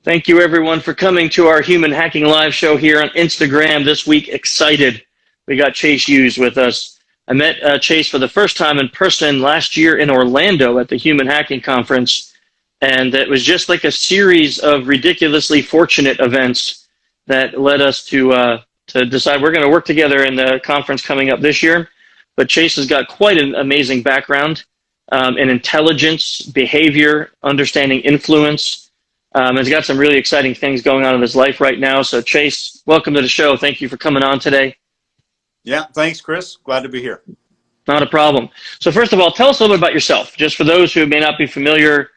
Thank you, everyone, for coming to our Human Hacking Live show here on Instagram this week. Excited. We got Chase Hughes with us. I met Chase for the first time in person last year in Orlando at the Human Hacking Conference, and it was just like a series of ridiculously fortunate events that led us to decide we're going to work together in the conference coming up this year. But Chase has got quite an amazing background in intelligence, behavior, understanding influence. He's got some really exciting things going on in his life right now. So Chase, welcome to the show. Thank you for coming on today. Yeah, thanks, Chris. Glad to be here. Not a problem. So first of all, tell us a little bit about yourself, just for those who may not be familiar.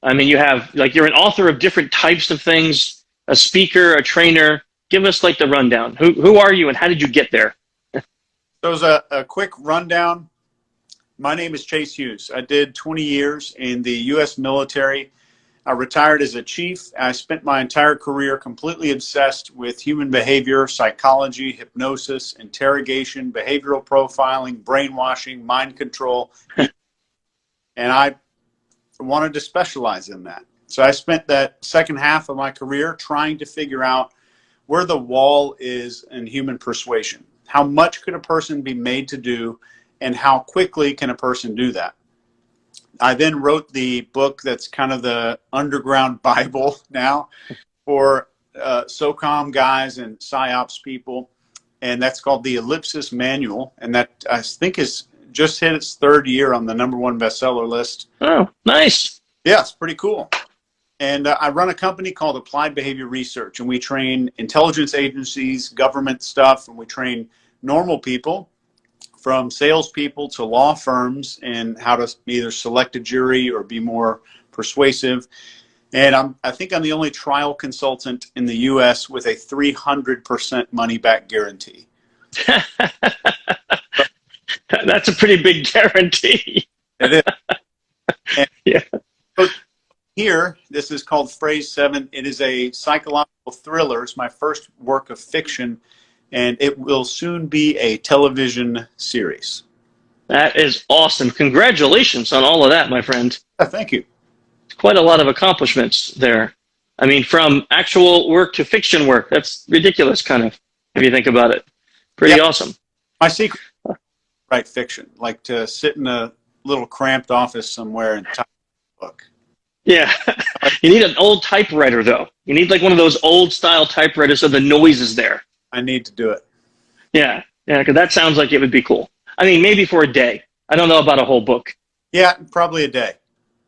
I mean, you're an author of different types of things, a speaker, a trainer. Give us like the rundown. Who are you and how did you get there? So as a quick rundown, my name is Chase Hughes. I did 20 years in the U.S. military. I retired as a chief. I spent my entire career completely obsessed with human behavior, psychology, hypnosis, interrogation, behavioral profiling, brainwashing, mind control. And I wanted to specialize in that. So I spent that second half of my career trying to figure out where the wall is in human persuasion. How much could a person be made to do, and how quickly can a person do that? I then wrote the book that's kind of the underground Bible now for SOCOM guys and PsyOps people, and that's called the Ellipsis Manual, and that I think is just hit its third year on the #1 bestseller list. Oh, nice. Yeah, it's pretty cool. And I run a company called Applied Behavior Research, and we train intelligence agencies, government stuff, and we train normal people, from salespeople to law firms, and how to either select a jury or be more persuasive. And I think I'm the only trial consultant in the U.S. with a 300% money-back guarantee. That's a pretty big guarantee. It is. And yeah. Here, this is called Phrase 7. It is a psychological thriller. It's my first work of fiction, and it will soon be a television series. That is awesome. Congratulations on all of that, my friend. Thank you. Quite a lot of accomplishments there. I mean, from actual work to fiction work. That's ridiculous, kind of, if you think about it. Pretty awesome. My secret is to write fiction, like to sit in a little cramped office somewhere and type a book. Yeah. You need an old typewriter, though. You need like one of those old-style typewriters so the noise is there. I need to do it. Yeah, because that sounds like it would be cool. I mean, maybe for a day. I don't know about a whole book. Yeah, probably a day.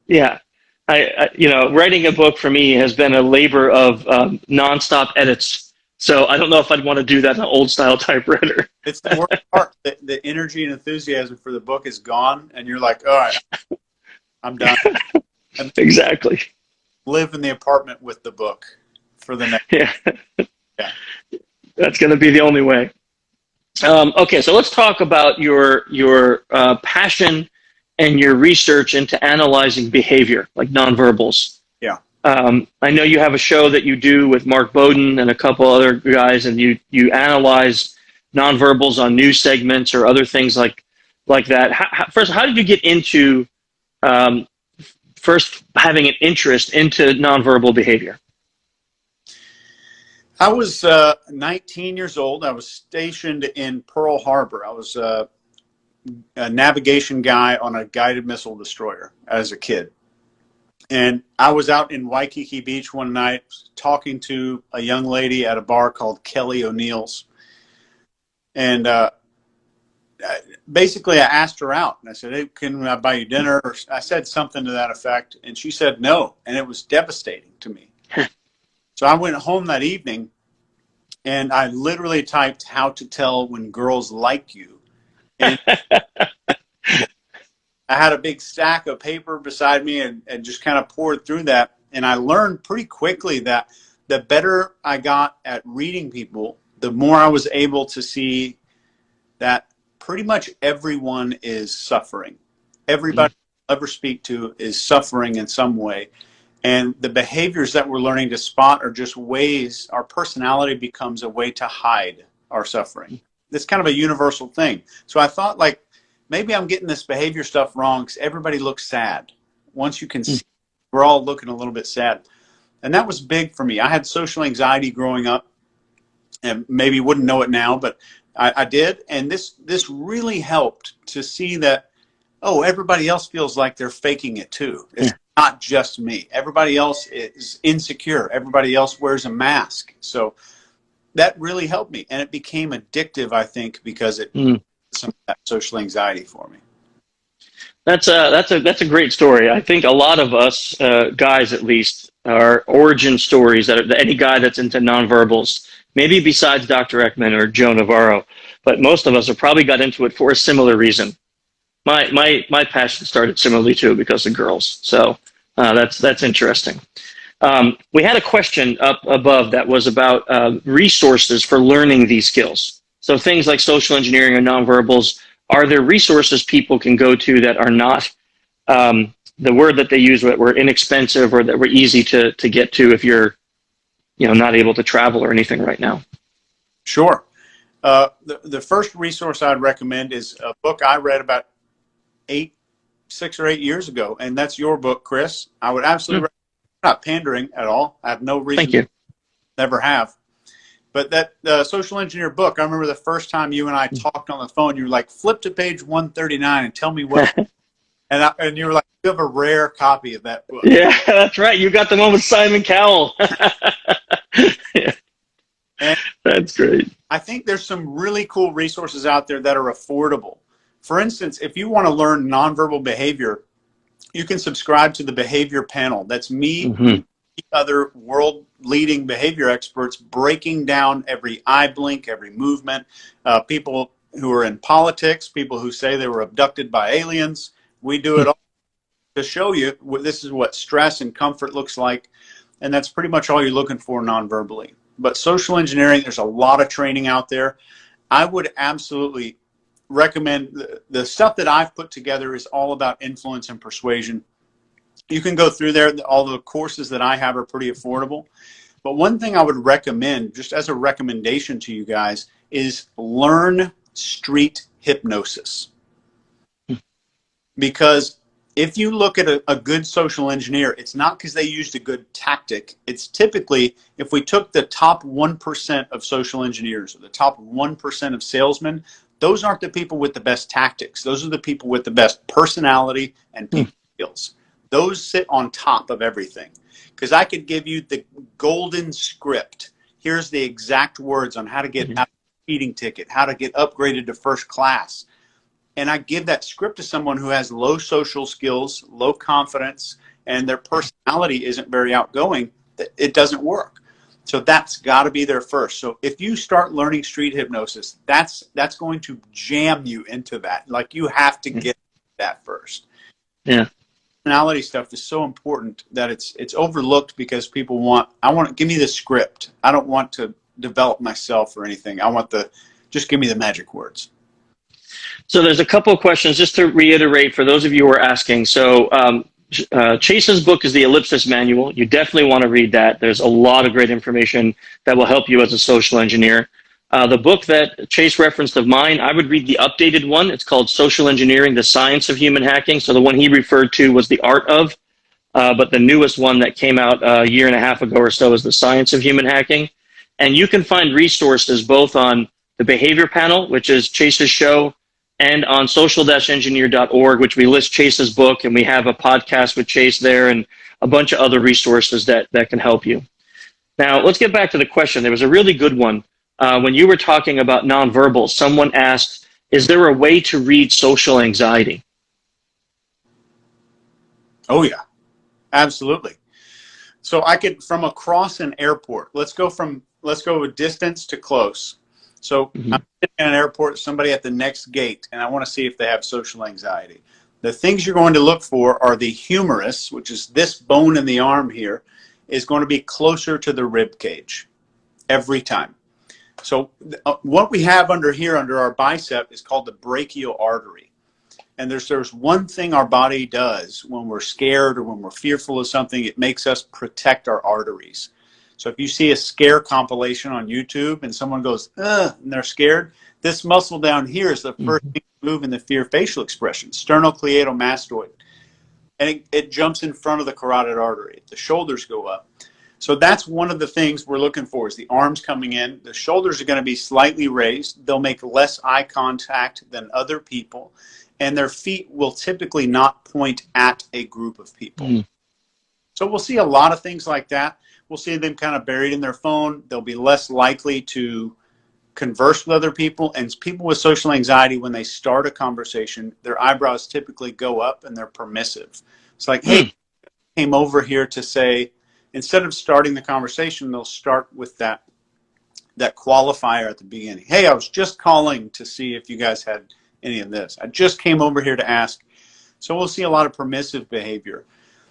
Yeah. Writing a book for me has been a labor of nonstop edits. So I don't know if I'd want to do that on an old-style typewriter. It's the worst part. The energy and enthusiasm for the book is gone, and you're like, all right, I'm done. And exactly. live in the apartment with the book for the next. Yeah. Yeah. That's going to be the only way. Okay, so let's talk about your passion and your research into analyzing behavior, like nonverbals. Yeah. I know you have a show that you do with Mark Bowden and a couple other guys, and you analyze nonverbals on news segments or other things like that. First, how did you get into first having an interest into nonverbal behavior? I was 19 years old. I was stationed in Pearl Harbor. I was a navigation guy on a guided missile destroyer as a kid. And I was out in Waikiki Beach one night talking to a young lady at a bar called Kelly O'Neill's. And basically I asked her out. And I said, hey, can I buy you dinner? Or I said something to that effect. And she said no. And it was devastating to me. So I went home that evening, and I literally typed how to tell when girls like you. And I had a big stack of paper beside me and just kind of poured through that. And I learned pretty quickly that the better I got at reading people, the more I was able to see that pretty much everyone is suffering. Everybody I ever speak to is suffering in some way. And the behaviors that we're learning to spot are just ways our personality becomes a way to hide our suffering. It's kind of a universal thing. So I thought, like, maybe I'm getting this behavior stuff wrong because everybody looks sad. Once you can see, we're all looking a little bit sad. And that was big for me. I had social anxiety growing up, and maybe wouldn't know it now, but I did. And this really helped to see that, oh, everybody else feels like they're faking it too. It's not just me. Everybody else is insecure. Everybody else wears a mask. So that really helped me. And it became addictive, I think, because it some of that social anxiety for me. That's a great story. I think a lot of us, guys at least, are origin stories that any guy that's into nonverbals, maybe besides Dr. Ekman or Joe Navarro, but most of us have probably got into it for a similar reason. My passion started similarly too because of girls. So that's interesting. We had a question up above that was about resources for learning these skills. So things like social engineering or nonverbals. Are there resources people can go to that are not the word that they use that were inexpensive or that were easy to get to if you're not able to travel or anything right now? Sure. The first resource I'd recommend is a book I read about 6 or 8 years ago, and that's your book, Chris. I would absolutely recommend. I'm not pandering at all. I have no reason. Thank you. Never have. But that social engineer book, I remember the first time you and I talked on the phone, you were like, flip to page 139 and tell me what. and you were like, you have a rare copy of that book. Yeah, that's right. You got the one with Simon Cowell. And that's great. I think there's some really cool resources out there that are affordable. For instance, if you want to learn nonverbal behavior, you can subscribe to the Behavior Panel. That's me, other world-leading behavior experts breaking down every eye blink, every movement, people who are in politics, people who say they were abducted by aliens. We do it all to show you this is what stress and comfort looks like, and that's pretty much all you're looking for non-verbally. But social engineering, there's a lot of training out there. I would absolutely recommend the stuff that I've put together is all about influence and persuasion. You can go through there. All the courses that I have are pretty affordable. But one thing I would recommend, just as a recommendation to you guys, is learn street hypnosis. Because if you look at a good social engineer, it's not because they used a good tactic. It's typically, if we took the top 1% of social engineers or the top 1% of salesmen, those aren't the people with the best tactics. Those are the people with the best personality and people skills. Those sit on top of everything. Because I could give you the golden script. Here's the exact words on how to get out of a speeding ticket, how to get upgraded to first class. And I give that script to someone who has low social skills, low confidence, and their personality isn't very outgoing. It doesn't work. So that's got to be there first. So if you start learning street hypnosis, that's going to jam you into that. Like you have to get that first. Yeah. Personality stuff is so important that it's overlooked because people give me the script. I don't want to develop myself or anything. Just give me the magic words. So there's a couple of questions just to reiterate for those of you who are asking. So Chase's book is the Ellipsis Manual. You definitely want to read that. There's a lot of great information that will help you as a social engineer. The book that Chase referenced of mine, I would read the updated one. It's called Social Engineering, the Science of Human Hacking. So the one he referred to was The Art of, but the newest one that came out a year and a half ago or so is The Science of Human Hacking. And you can find resources both on the Behavior Panel, which is Chase's show, and on social-engineer.org, which we list Chase's book, and we have a podcast with Chase there and a bunch of other resources that can help you. Now, let's get back to the question. There was a really good one. When you were talking about nonverbal, someone asked, is there a way to read social anxiety? Oh, yeah, absolutely. So I could, from across an airport, let's go with distance to close. So I'm sitting in an airport, somebody at the next gate, and I want to see if they have social anxiety. The things you're going to look for are the humerus, which is this bone in the arm here, is going to be closer to the rib cage every time. So what we have under our bicep is called the brachial artery. And there's one thing our body does when we're scared or when we're fearful of something, it makes us protect our arteries. So if you see a scare compilation on YouTube and someone goes, ugh, and they're scared, this muscle down here is the first thing to move in the fear facial expression, sternocleidomastoid. And it jumps in front of the carotid artery. The shoulders go up. So that's one of the things we're looking for is the arms coming in. The shoulders are going to be slightly raised. They'll make less eye contact than other people. And their feet will typically not point at a group of people. Mm. So we'll see a lot of things like that. We'll see them kind of buried in their phone. They'll be less likely to converse with other people. And people with social anxiety, when they start a conversation, their eyebrows typically go up and they're permissive. It's like, hey, I came over here to say, instead of starting the conversation, they'll start with that qualifier at the beginning. Hey, I was just calling to see if you guys had any of this. I just came over here to ask. So we'll see a lot of permissive behavior.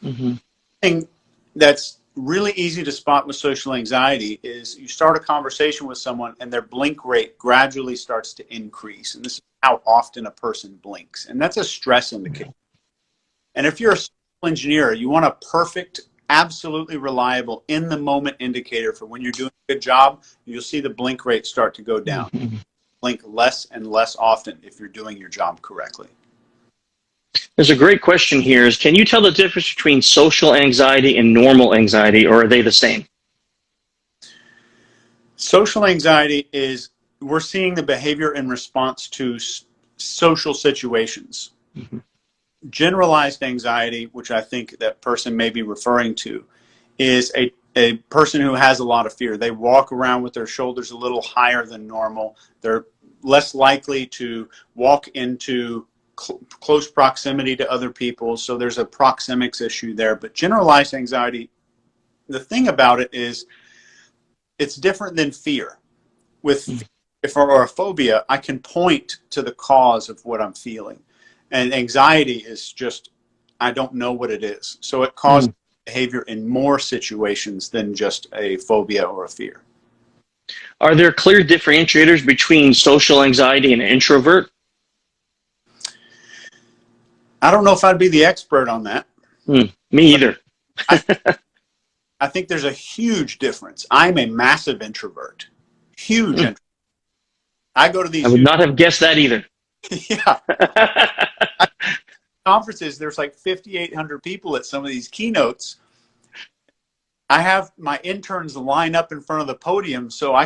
Mm-hmm. Thing that's really easy to spot with social anxiety is you start a conversation with someone and their blink rate gradually starts to increase. And this is how often a person blinks. And that's a stress indicator. And if you're a social engineer, you want a perfect, absolutely reliable, in-the-moment indicator for when you're doing a good job, you'll see the blink rate start to go down. Mm-hmm. Blink less and less often if you're doing your job correctly. There's a great question here is, can you tell the difference between social anxiety and normal anxiety, or are they the same? Social anxiety is, we're seeing the behavior in response to social situations. Mm-hmm. Generalized anxiety, which I think that person may be referring to, is a person who has a lot of fear. They walk around with their shoulders a little higher than normal. They're less likely to walk into close proximity to other people. So there's a proxemics issue there. But generalized anxiety, the thing about it is it's different than fear. With or a phobia, I can point to the cause of what I'm feeling. And anxiety is just, I don't know what it is. So it causes behavior in more situations than just a phobia or a fear. Are there clear differentiators between social anxiety and introvert? I don't know if I'd be the expert on that. Me either. I think there's a huge difference. I'm a massive introvert. Huge introvert. I go to these... I would not have guessed that either. Yeah. Conferences, there's like 5,800 people at some of these keynotes. I have my interns line up in front of the podium so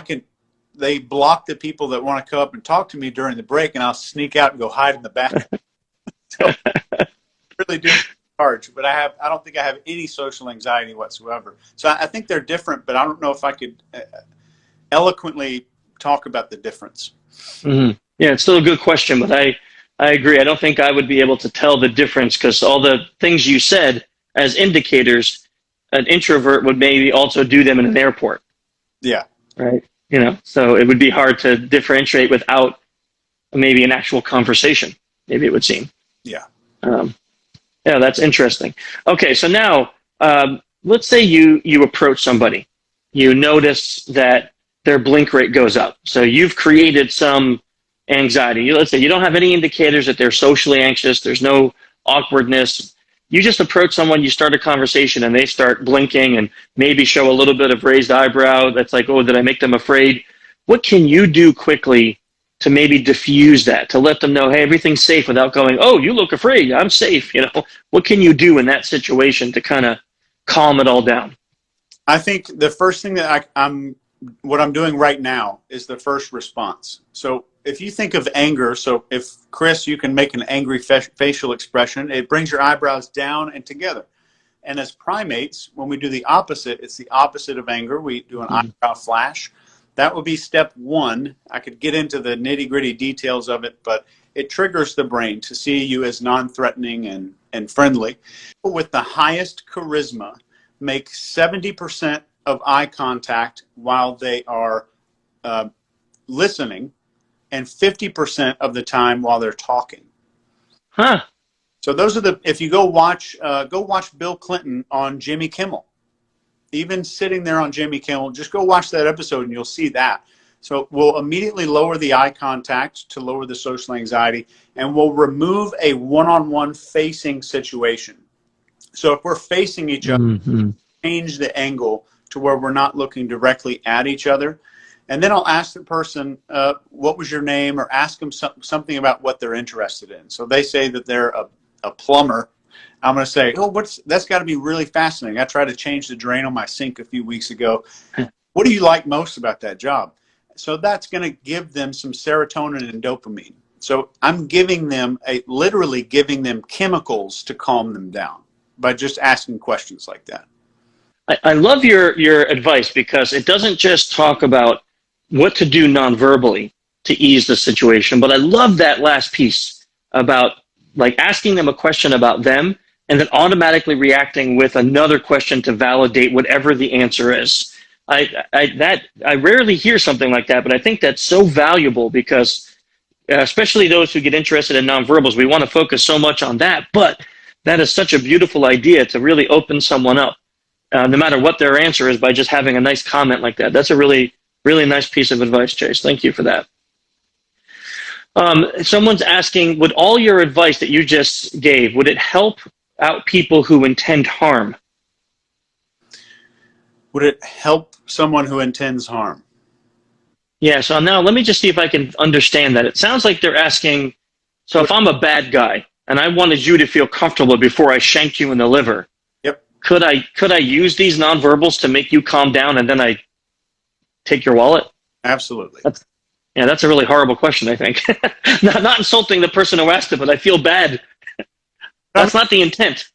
they block the people that want to come up and talk to me during the break, and I'll sneak out and go hide in the back. So, really do charge, but I don't think I have any social anxiety whatsoever. So I think they're different, but I don't know if I could eloquently talk about the difference. Mm-hmm. Yeah, it's still a good question, but I agree. I don't think I would be able to tell the difference because all the things you said as indicators, an introvert would maybe also do them in an airport. Yeah. Right. So it would be hard to differentiate without maybe an actual conversation, maybe it would seem. Yeah. Yeah, that's interesting. Okay, so now let's say you approach somebody. You notice that their blink rate goes up. So you've created some anxiety. Let's say you don't have any indicators that they're socially anxious. There's no awkwardness. You just approach someone, you start a conversation, and they start blinking and maybe show a little bit of raised eyebrow. That's like, oh, did I make them afraid? What can you do quickly to maybe diffuse that, to let them know, hey, everything's safe without going, oh, you look afraid, I'm safe. What can you do in that situation to kind of calm it all down? I think the first thing that what I'm doing right now is the first response. So if you think of anger, so if, Chris, you can make an angry facial expression, it brings your eyebrows down and together. And as primates, when we do the opposite, it's the opposite of anger. We do an eyebrow flash. That would be step one. I could get into the nitty-gritty details of it, but it triggers the brain to see you as non-threatening and friendly. People with the highest charisma make 70% of eye contact while they are listening, and 50% of the time while they're talking. Huh. So those are if you go watch Bill Clinton on Jimmy Kimmel. Even sitting there on Jimmy Kimmel, just go watch that episode and you'll see that. So we'll immediately lower the eye contact to lower the social anxiety, and we'll remove a one-on-one facing situation. So if we're facing each other, change the angle to where we're not looking directly at each other. And then I'll ask the person, what was your name, or ask them something about what they're interested in. So they say that they're a plumber. I'm going to say, oh, that's got to be really fascinating. I tried to change the drain on my sink a few weeks ago. What do you like most about that job? So that's going to give them some serotonin and dopamine. So I'm literally giving them chemicals to calm them down by just asking questions like that. I love your advice, because it doesn't just talk about what to do non-verbally to ease the situation, but I love that last piece about like asking them a question about them and then automatically reacting with another question to validate whatever the answer is. I rarely hear something like that, but I think that's so valuable, because especially those who get interested in nonverbals, we want to focus so much on that, but that is such a beautiful idea to really open someone up, no matter what their answer is, by just having a nice comment like that. That's a really, really nice piece of advice, Chase. Thank you for that. Someone's asking, would all your advice that you just gave, would it help out people who intend harm? Would it help someone who intends harm? Yeah, so now let me just see if I can understand that. It sounds like they're asking, so if I'm a bad guy and I wanted you to feel comfortable before I shanked you in the liver, yep, could I use these nonverbals to make you calm down and then I take your wallet? Absolutely. That's a really horrible question, I think. not insulting the person who asked it, but I feel bad. That's not the intent.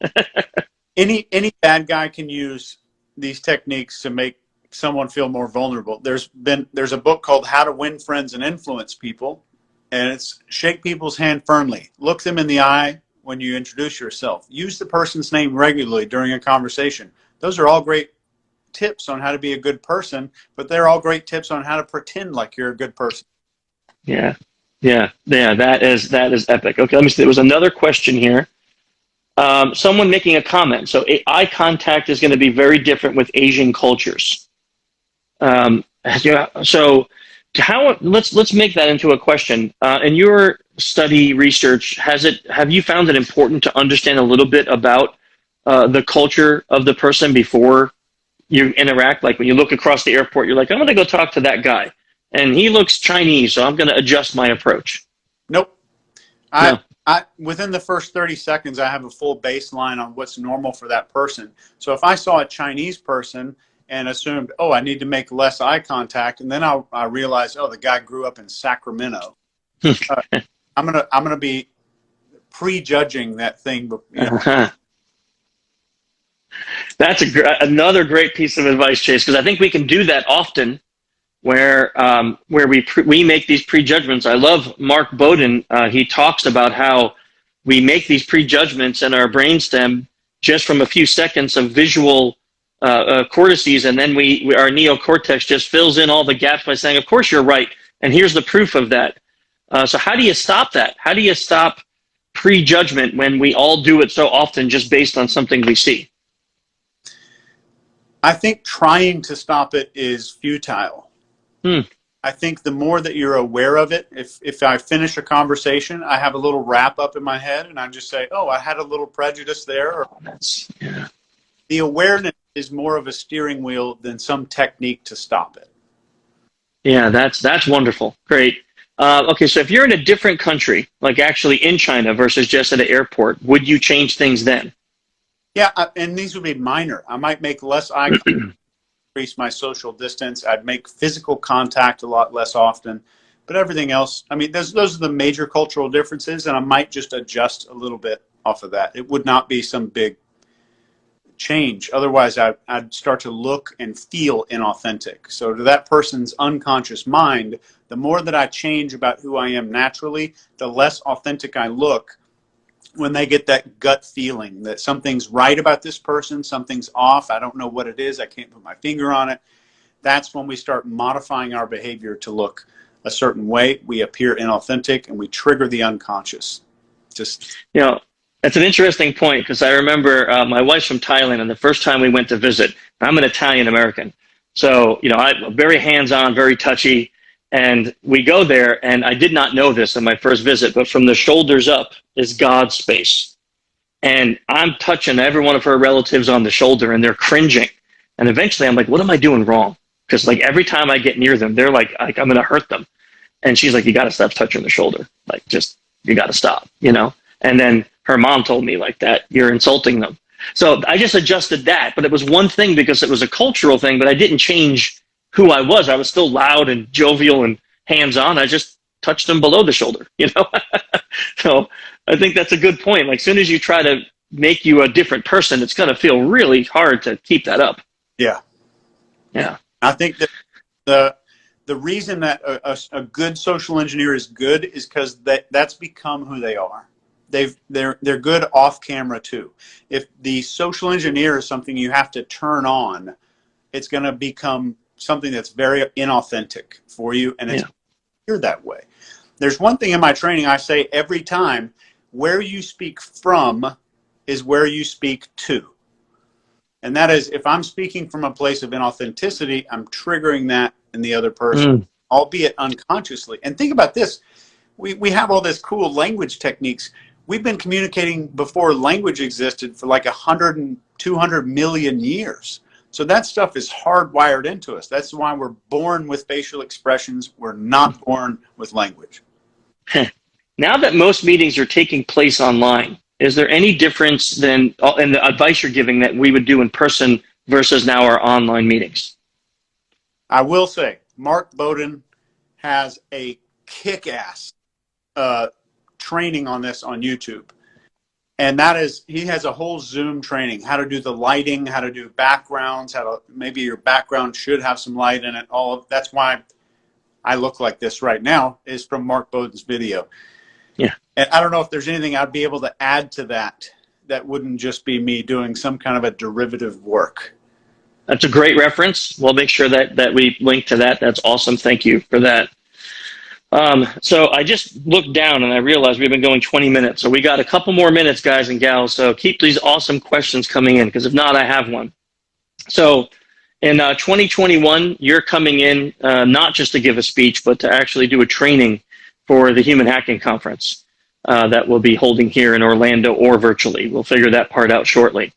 Any bad guy can use these techniques to make someone feel more vulnerable. There's a book called How to Win Friends and Influence People, and it's shake people's hand firmly. Look them in the eye when you introduce yourself. Use the person's name regularly during a conversation. Those are all great tips on how to be a good person, but they're all great tips on how to pretend like you're a good person. Yeah. That is epic. Okay, let me see. There was another question here. Someone making a comment. So eye contact is going to be very different with Asian cultures. So let's make that into a question. In your study research, have you found it important to understand a little bit about the culture of the person before you interact? Like when you look across the airport, you're like, I'm going to go talk to that guy, and he looks Chinese, so I'm going to adjust my approach. Nope. No. Within the first 30 seconds, I have a full baseline on what's normal for that person. So if I saw a Chinese person and assumed, oh, I need to make less eye contact, and then I realized, oh, the guy grew up in Sacramento, I'm gonna be prejudging that thing. That's another great piece of advice, Chase, because I think we can do that often, where we make these prejudgments. I love Mark Bowden. He talks about how we make these prejudgments in our brainstem just from a few seconds of visual cortices, and then our neocortex just fills in all the gaps by saying, of course you're right, and here's the proof of that. So how do you stop that? How do you stop prejudgment when we all do it so often just based on something we see? I think trying to stop it is futile. I think the more that you're aware of it, if I finish a conversation, I have a little wrap up in my head and I just say, oh, I had a little prejudice there. The awareness is more of a steering wheel than some technique to stop it. Yeah, that's wonderful. Great. Okay, so if you're in a different country, like actually in China versus just at an airport, would you change things then? Yeah, and these would be minor. I might make less eye contact, increase my social distance. I'd make physical contact a lot less often. But everything else, I mean, those are the major cultural differences, and I might just adjust a little bit off of that. It would not be some big change. Otherwise, I'd start to look and feel inauthentic. So to that person's unconscious mind, the more that I change about who I am naturally, the less authentic I look when they get that gut feeling that something's right about this person, something's off, I don't know what it is, I can't put my finger on it. That's when we start modifying our behavior to look a certain way. We appear inauthentic and we trigger the unconscious. That's an interesting point, because I remember my wife's from Thailand, and the first time we went to visit, I'm an Italian American, so I'm very hands-on, very touchy, and we go there, and I did not know this in my first visit, but from the shoulders up is God's space, and I'm touching every one of her relatives on the shoulder, and they're cringing, and eventually I'm like, what am I doing wrong? Because like every time I get near them, they're like I'm going to hurt them, and she's like, you got to stop touching the shoulder, like just you got to stop, and then her mom told me like that. You're insulting them. So I just adjusted that, but it was one thing because it was a cultural thing, but I didn't change who I was. I was still loud and jovial and hands-on. I just touched them below the shoulder, you know? So I think that's a good point. Like, as soon as you try to make you a different person, it's going to feel really hard to keep that up. Yeah. Yeah. I think that the reason that a good social engineer is good is because that's become who they are. They're good off camera too. If the social engineer is something you have to turn on, it's going to become something that's very inauthentic for you, and it's you're that way. There's one thing in my training I say every time: where you speak from is where you speak to. And that is, if I'm speaking from a place of inauthenticity, I'm triggering that in the other person, albeit unconsciously. And think about this. We have all this cool language techniques. We've been communicating before language existed for like 100 and 200 million years. So that stuff is hardwired into us. That's why we're born with facial expressions. We're not born with language. Now that most meetings are taking place online, is there any difference in the advice you're giving that we would do in person versus now our online meetings? I will say, Mark Bowden has a kick-ass training on this on YouTube. And that is, he has a whole Zoom training, how to do the lighting, how to do backgrounds, maybe your background should have some light in it. That's why I look like this right now, is from Mark Bowden's video. Yeah. And I don't know if there's anything I'd be able to add to that wouldn't just be me doing some kind of a derivative work. That's a great reference. We'll make sure that we link to that. That's awesome. Thank you for that. So I just looked down and I realized we've been going 20 minutes. So we got a couple more minutes, guys and gals. So keep these awesome questions coming in, because if not, I have one. So in 2021, you're coming in not just to give a speech, but to actually do a training for the Human Hacking Conference that we'll be holding here in Orlando or virtually. We'll figure that part out shortly.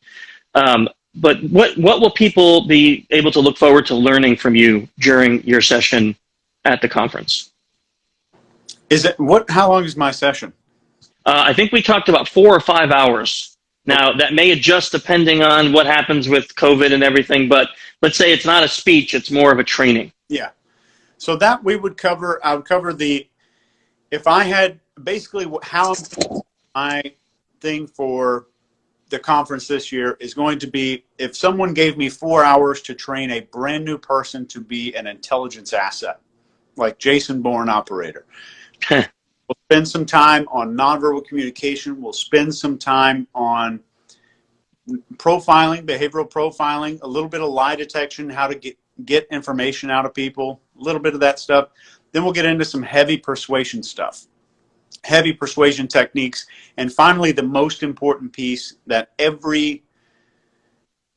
But what will people be able to look forward to learning from you during your session at the conference? How long is my session? I think we talked about 4 or 5 hours. Now, that may adjust depending on what happens with COVID and everything, but let's say it's not a speech, it's more of a training. Yeah. So that I would cover if I had basically how my thing for the conference this year is going to be, if someone gave me 4 hours to train a brand new person to be an intelligence asset, like Jason Bourne operator. We'll spend some time on nonverbal communication. We'll spend some time on profiling, behavioral profiling, a little bit of lie detection, how to get information out of people, a little bit of that stuff. Then we'll get into some heavy persuasion stuff, heavy persuasion techniques. And finally, the most important piece that every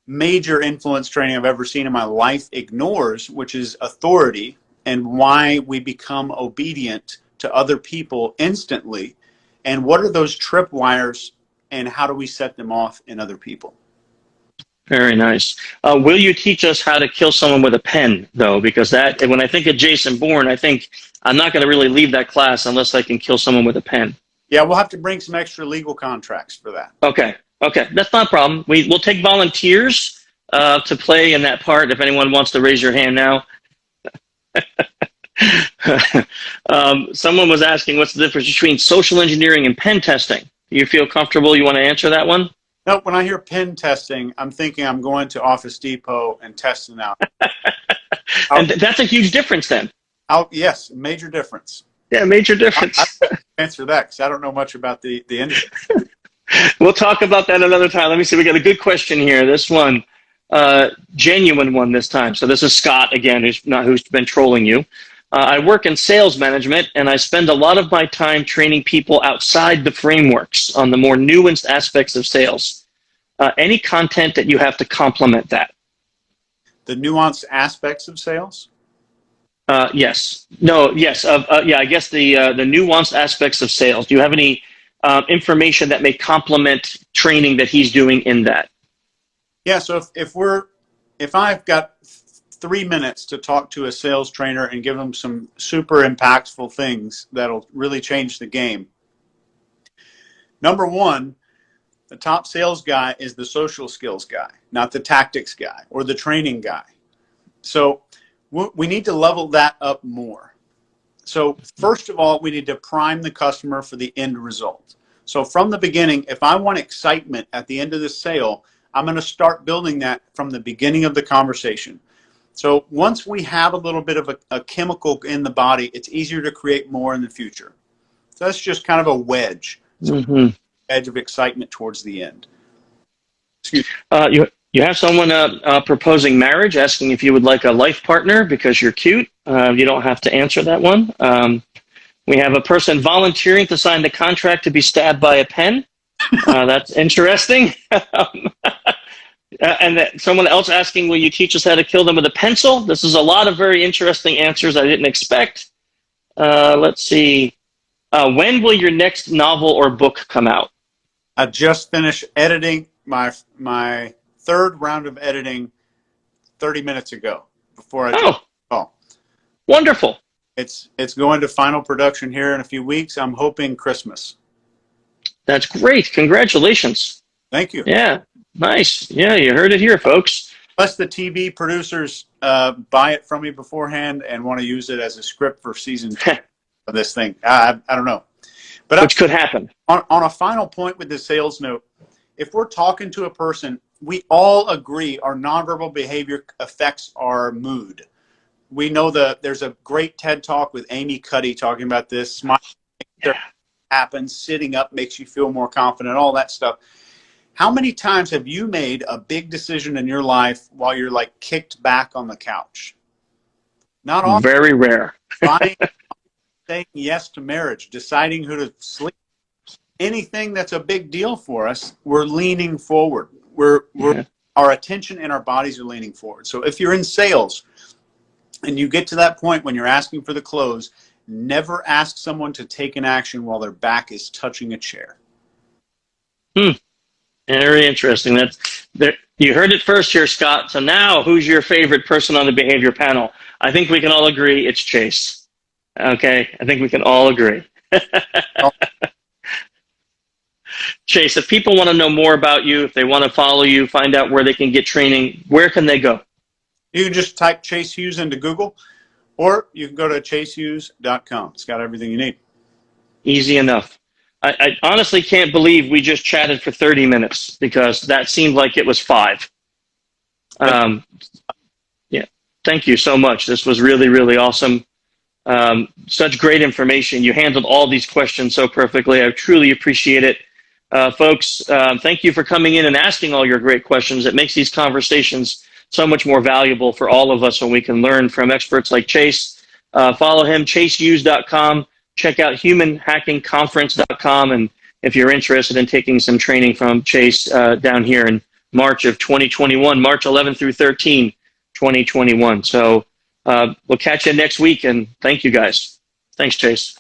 major influence training I've ever seen in my life ignores, which is authority and why we become obedient to other people instantly, and what are those tripwires and how do we set them off in other people. Very nice. Will you teach us how to kill someone with a pen, though? Because that, when I think of Jason Bourne, I think I'm not going to really leave that class unless I can kill someone with a pen. Yeah, we'll have to bring some extra legal contracts for that. Okay, that's not a problem. We'll take volunteers to play in that part if anyone wants to raise your hand now. Someone was asking what's the difference between social engineering and pen testing. Do you feel comfortable? You want to answer that one? No, when I hear pen testing, I'm thinking I'm going to Office Depot and testing out. And that's a huge difference then. Yes, major difference. Yeah, major difference. I answer that because I don't know much about the industry. We'll talk about that another time. Let me see. We got a good question here. This one, genuine one this time. So this is Scott again, who's been trolling you. I work in sales management, and I spend a lot of my time training people outside the frameworks on the more nuanced aspects of sales. Any content that you have to complement that? The nuanced aspects of sales? Yes. No, yes. Yeah, I guess the nuanced aspects of sales. Do you have any information that may complement training that he's doing in that? Yeah, so if I've got 3 minutes to talk to a sales trainer and give them some super impactful things that'll really change the game. Number one, The top sales guy is the social skills guy, not the tactics guy or the training guy. So we need to level that up more. So first of all, we need to prime the customer for the end result. So from the beginning, if I want excitement at the end of the sale, I'm going to start building that from the beginning of the conversation. So once we have a little bit of a chemical in the body, it's easier to create more in the future. So that's just kind of a wedge. So edge of excitement towards the end. Excuse me. You have someone proposing marriage, asking if you would like a life partner because you're cute. You don't have to answer that one. We have a person volunteering to sign the contract to be stabbed by a pen. That's interesting. And someone else asking, will you teach us how to kill them with a pencil? This is a lot of very interesting answers I didn't expect. Let's see. When will your next novel or book come out? I just finished editing my third round of editing 30 minutes ago before I joined the call. Wonderful. It's going to final production here in a few weeks. I'm hoping Christmas. That's great. Congratulations. Thank you. Yeah, nice. Yeah, you heard it here, folks. Plus the TV producers buy it from me beforehand and want to use it as a script for season 2 of this thing. I don't know. But which could happen. On a final point with the sales note, if we're talking to a person, we all agree our nonverbal behavior affects our mood. We know there's a great TED Talk with Amy Cuddy talking about this. Smiling happens, sitting up makes you feel more confident, all that stuff. How many times have you made a big decision in your life while you're like kicked back on the couch? Not often. Very rare. Saying yes to marriage, deciding who to sleep. Anything that's a big deal for us, we're leaning forward. Our attention and our bodies are leaning forward. So if you're in sales and you get to that point when you're asking for the close, never ask someone to take an action while their back is touching a chair. Very interesting. You heard it first here, Scott. So now, who's your favorite person on the behavior panel? I think we can all agree it's Chase. Okay, I think we can all agree. Chase, if people want to know more about you, if they want to follow you, find out where they can get training, where can they go? You can just type Chase Hughes into Google, or you can go to chasehughes.com. It's got everything you need. Easy enough. I honestly can't believe we just chatted for 30 minutes because that seemed like it was 5. Yeah, thank you so much. This was really, really awesome. Such great information. You handled all these questions so perfectly. I truly appreciate it. Folks, thank you for coming in and asking all your great questions. It makes these conversations so much more valuable for all of us when we can learn from experts like Chase. Follow him, chasehughes.com. Check out humanhackingconference.com. And if you're interested in taking some training from Chase down here in March of 2021, March 11 through 13, 2021. So we'll catch you next week, and thank you guys. Thanks, Chase.